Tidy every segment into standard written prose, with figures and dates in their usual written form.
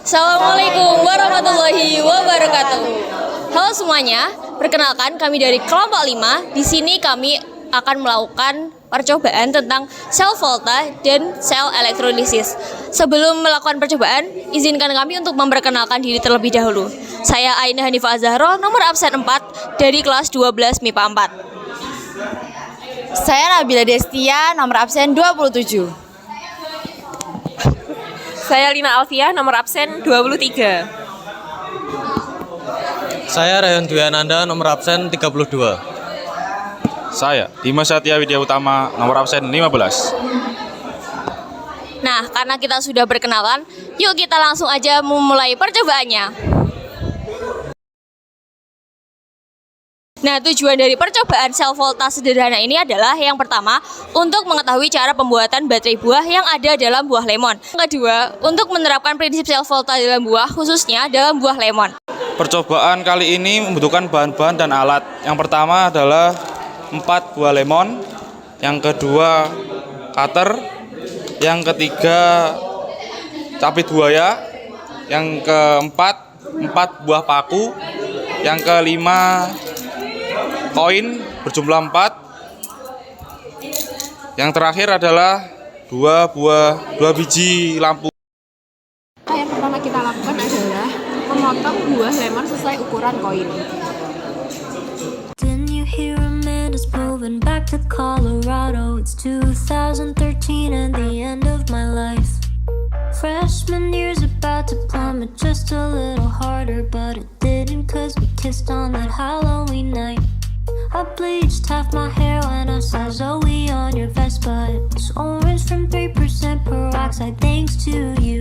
Assalamualaikum warahmatullahi wabarakatuh. Halo semuanya, perkenalkan kami dari kelompok 5. Di sini kami akan melakukan percobaan tentang sel volta dan sel elektrolisis. Sebelum melakukan percobaan, izinkan kami untuk memperkenalkan diri terlebih dahulu. Saya Aina Hanifah Zahro, nomor absen 4 dari kelas 12 MIPA 4. Saya Nabila Destia, nomor absen 27. Saya Lina Alfiah, nomor absen 23. Saya Rayhan Dwi Ananda, nomor absen 32. Saya Dimas Satya Widya Utama, nomor absen 15. Nah, karena kita sudah berkenalan, yuk kita langsung aja memulai percobaannya. Nah, tujuan dari percobaan sel volta sederhana ini adalah yang pertama, untuk mengetahui cara pembuatan baterai buah yang ada dalam buah lemon. Yang kedua, untuk menerapkan prinsip sel volta dalam buah, khususnya dalam buah lemon. Percobaan kali ini membutuhkan bahan-bahan dan alat. Yang pertama adalah 4 buah lemon, yang kedua cutter, yang ketiga capit buaya, yang keempat 4 buah paku, yang kelima koin berjumlah 4. Yang terakhir adalah 2 biji lampu. Yang pertama kita lakukan adalah memotong buah lemon sesuai ukuran koin. Didn't you hear Amanda's moving back to Colorado? It's 2013 and the end of my life. Freshman year's about to plummet just a little harder, but it didn't 'cause we kissed on that Halloween night. I bleached half my hair when I saw Zoe on your Vespa. It's orange from 3% peroxide thanks to you.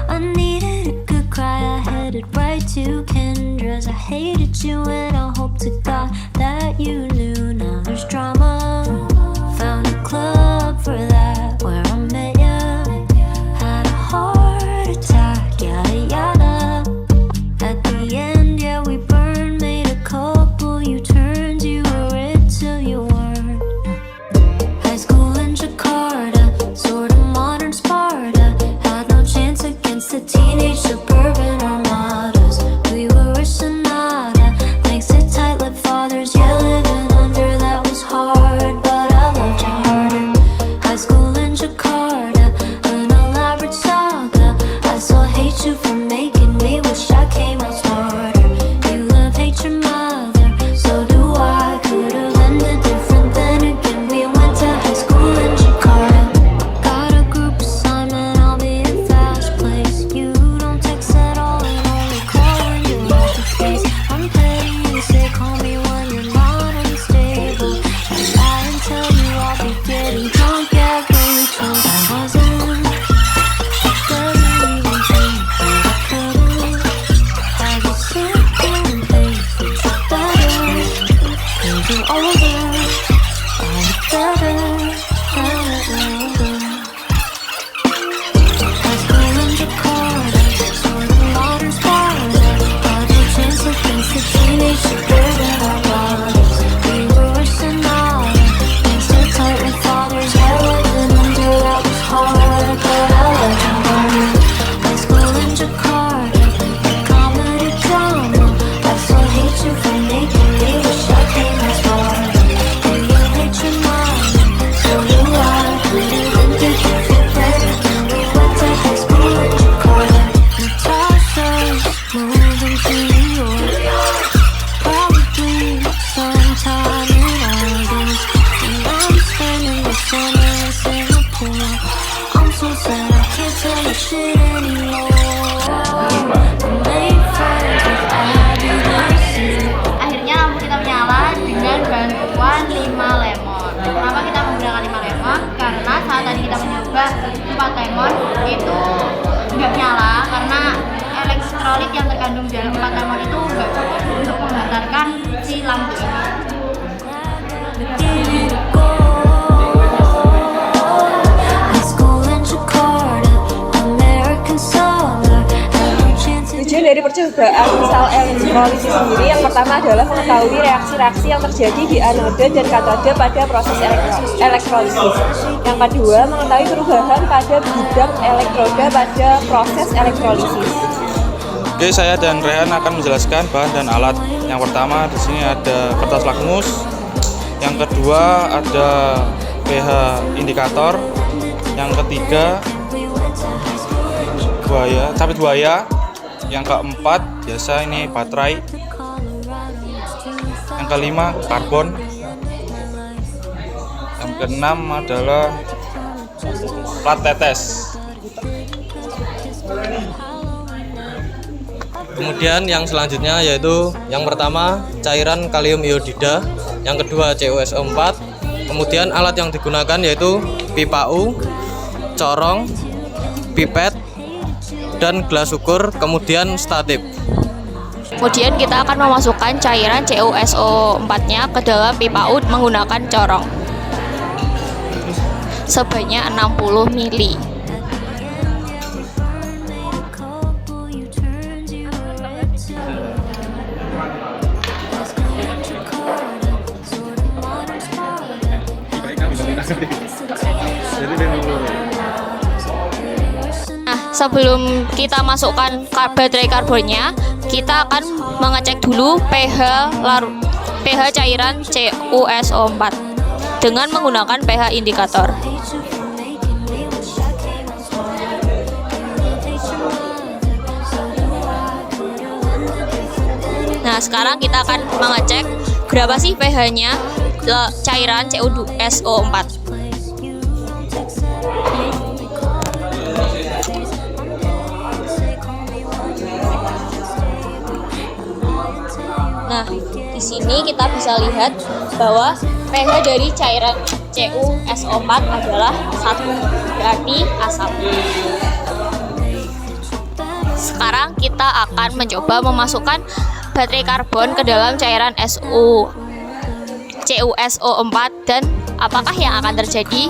I needed a good cry, I headed right to Kendra's. I hated you and I hope to God that you knew. Now there's drama, found a club for that where I met ya. Had a heart attack, yada yada. At the end, yeah, we burned, made a couple U-turns. You were it till you weren't. High school in Jakarta, sort of modern Sparta. Had no chance against the teenage suburban armadas. We were a sonata, thanks to tight-lipped fathers. Yeah, living under that was hard, but I loved you harder. High school in Jakarta, an elaborate saga. I still hate you for making me wish I came out smarter. You love, hate your mother, so do I. Could've ended different, then again we went to high school in Jakarta. Got a group assignment, I'll be in fast place. You don't text at all and only call when you're off the face. I'm petty, you say call me when you're not unstable. I lie and tell you I'll be getting drunk every chance. I wasn't, doesn't even think that I could've. I just sit there and think that you're better. 'Cause you're older, I'm better, High school in Jakarta, sort of modern Sparta. Had no chance against the teenage suburban armadas. We were a sonata, thanks to tight-lipped fathers. Yeah, living under that was hard, but I loved you harder. High school in Jakarta, a comedy drama. I still hate you for making me wish I came out smarter. You hate your mom, so do I. Could've ended different, then again we went to high school in Jakarta. Natasha's moving to New York, probably sometime in August. And I'm spending the summer in Singapore. I'm so sad I can't tell you shit anymore. I made friends with Abby this year. Akhirnya lampu kita menyala dengan bantuan 5 lemon. Kenapa kita menggunakan 5 lemon? Karena saat tadi kita mencoba 4 lemon itu nggak nyala karena elektrolit yang terkandung dalam 4 lemon itu nggak cukup untuk menghantarkan si lampu ini. Give it a go. High school in Jakarta, American summer. Had no chance. Tujuan dari percobaan sel elektrolisis sendiri, yang pertama adalah mengetahui reaksi-reaksi yang terjadi di anode dan katode pada proses elektrolisis. Yang kedua, mengetahui perubahan pada bidang elektroda pada proses elektrolisis. Oke, saya dan Rehan akan menjelaskan bahan dan alat. Yang pertama di sini ada kertas lakmus. Yang kedua ada pH indikator. Yang ketiga capit buaya. Yang keempat biasa ini baterai. Yang kelima karbon. Yang keenam adalah plat tetes. Kemudian yang selanjutnya yaitu yang pertama cairan kalium iodida, yang kedua CuSO4. Kemudian alat yang digunakan yaitu pipa U, corong, pipet, dan gelas ukur, kemudian statip. Kemudian kita akan memasukkan cairan CuSO4-nya ke dalam pipa U menggunakan corong sebanyak 60 ml. Nah, sebelum kita masukkan baterai karbonnya, kita akan mengecek dulu pH cairan CuSO4 dengan menggunakan pH indikator. Nah, sekarang kita akan mengecek berapa sih pH-nya cairan CuSO4. Nah, di sini kita bisa lihat bahwa pH dari cairan CuSO4 adalah 1, berarti asam. Sekarang kita akan mencoba memasukkan baterai karbon ke dalam cairan CuSO4 dan apakah yang akan terjadi?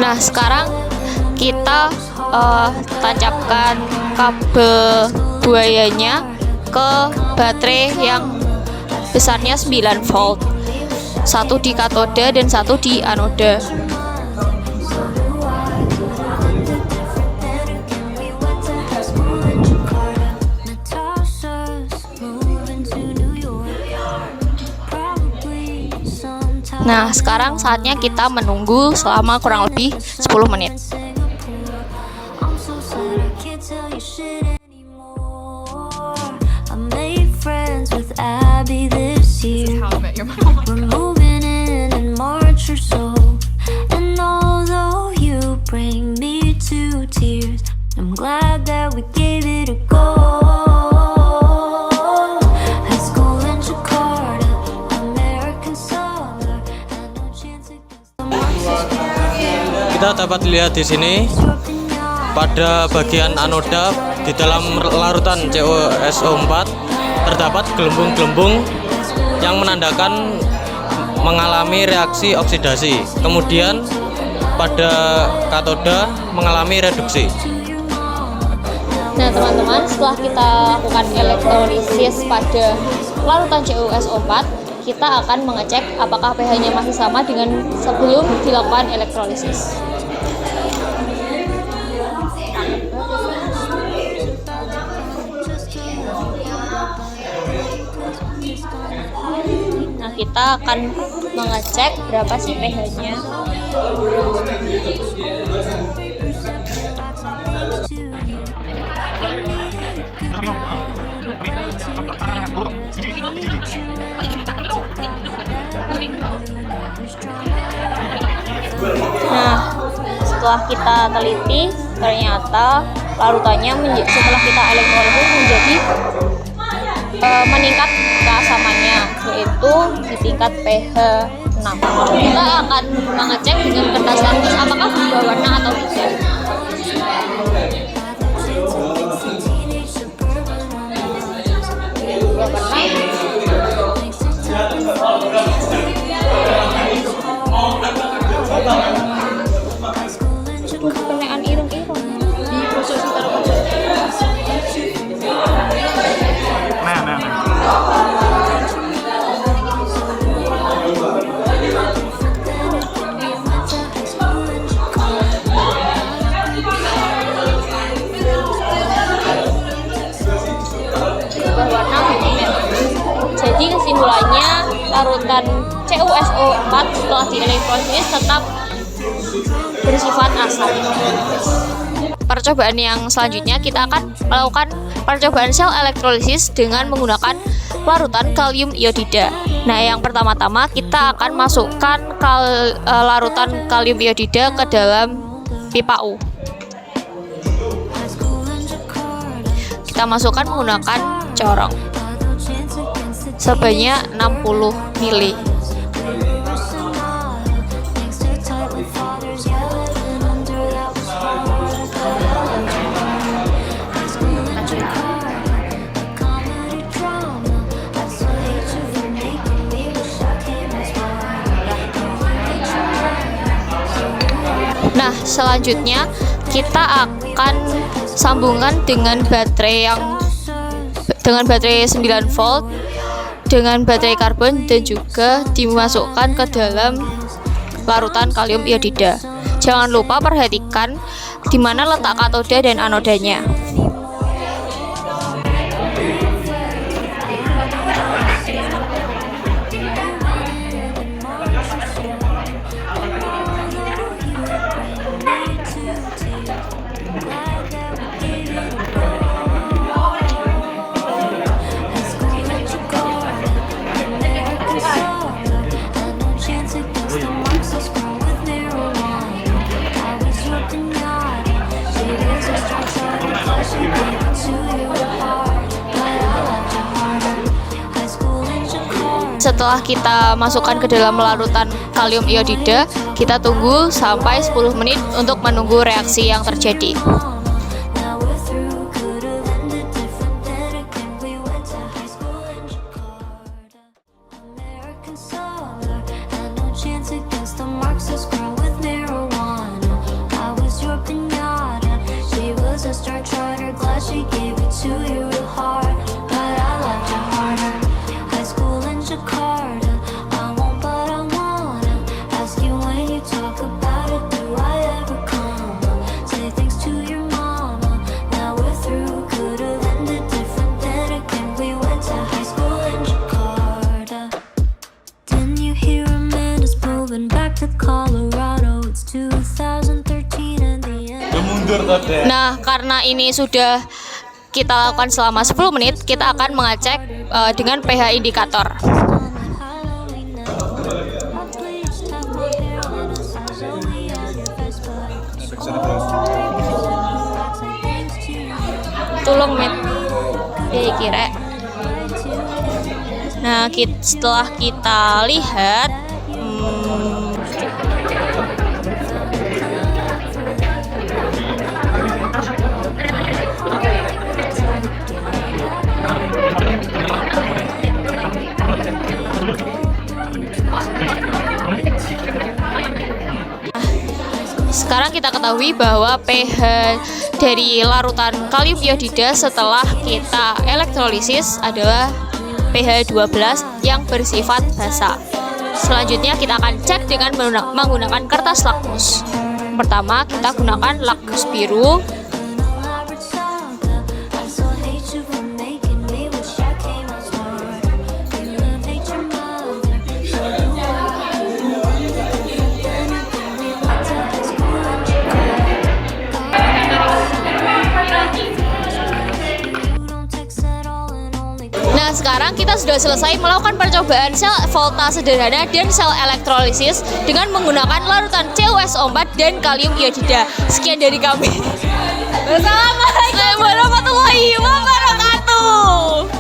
Nah, sekarang kita tancapkan kabel buayanya ke baterai yang besarnya 9 volt. Satu di katode dan satu di anode. Nah, sekarang saatnya kita menunggu selama kurang lebih 10 menit. I'm glad that we gave it a go. High school in Jakarta, American summer, and no chance against Kita dapat lihat di sini pada bagian anoda di dalam larutan CuSO4 terdapat gelembung-gelembung yang menandakan mengalami reaksi oksidasi. Kemudian pada katoda mengalami reduksi. Nah, teman-teman, setelah kita lakukan elektrolisis pada larutan CuSO4, kita akan mengecek apakah pH-nya masih sama dengan sebelum dilakukan elektrolisis. Nah, kita akan mengecek berapa sih pH-nya. Nah, setelah kita teliti, ternyata larutannya setelah kita elektrolisis menjadi meningkat keasamannya, yaitu di tingkat pH 6. Kita akan mengecek dengan kertas lakmus apakah berubah warna atau tidak. Berubah warna. larutan CuSO4 setelah dielektrolisis tetap bersifat asam. Percobaan yang selanjutnya kita akan melakukan percobaan sel elektrolisis dengan menggunakan larutan kalium iodida. Nah, yang pertama-tama kita akan masukkan larutan kalium iodida ke dalam pipa U. Kita masukkan menggunakan corong sebanyak 60 ml. Nah, selanjutnya kita akan sambungkan dengan baterai 9 volt dengan baterai karbon dan juga dimasukkan ke dalam larutan kalium iodida. Jangan lupa perhatikan di mana letak katoda dan anodanya. Setelah kita masukkan ke dalam larutan kalium iodida, kita tunggu sampai 10 menit untuk menunggu reaksi yang terjadi. Nah, karena ini sudah kita lakukan selama 10 menit, kita akan mengecek dengan pH indikator. Tulung mit kira. Nah, setelah kita lihat sekarang kita ketahui bahwa pH dari larutan kalium iodida setelah kita elektrolisis adalah pH 12 yang bersifat basa. Selanjutnya kita akan cek dengan menggunakan kertas lakmus. Pertama, kita gunakan lakmus biru. Nah, sekarang kita sudah selesai melakukan percobaan sel volta sederhana dan sel elektrolisis dengan menggunakan larutan CuSO4 dan kalium iodida. Sekian dari kami. Wassalamualaikum warahmatullahi wabarakatuh.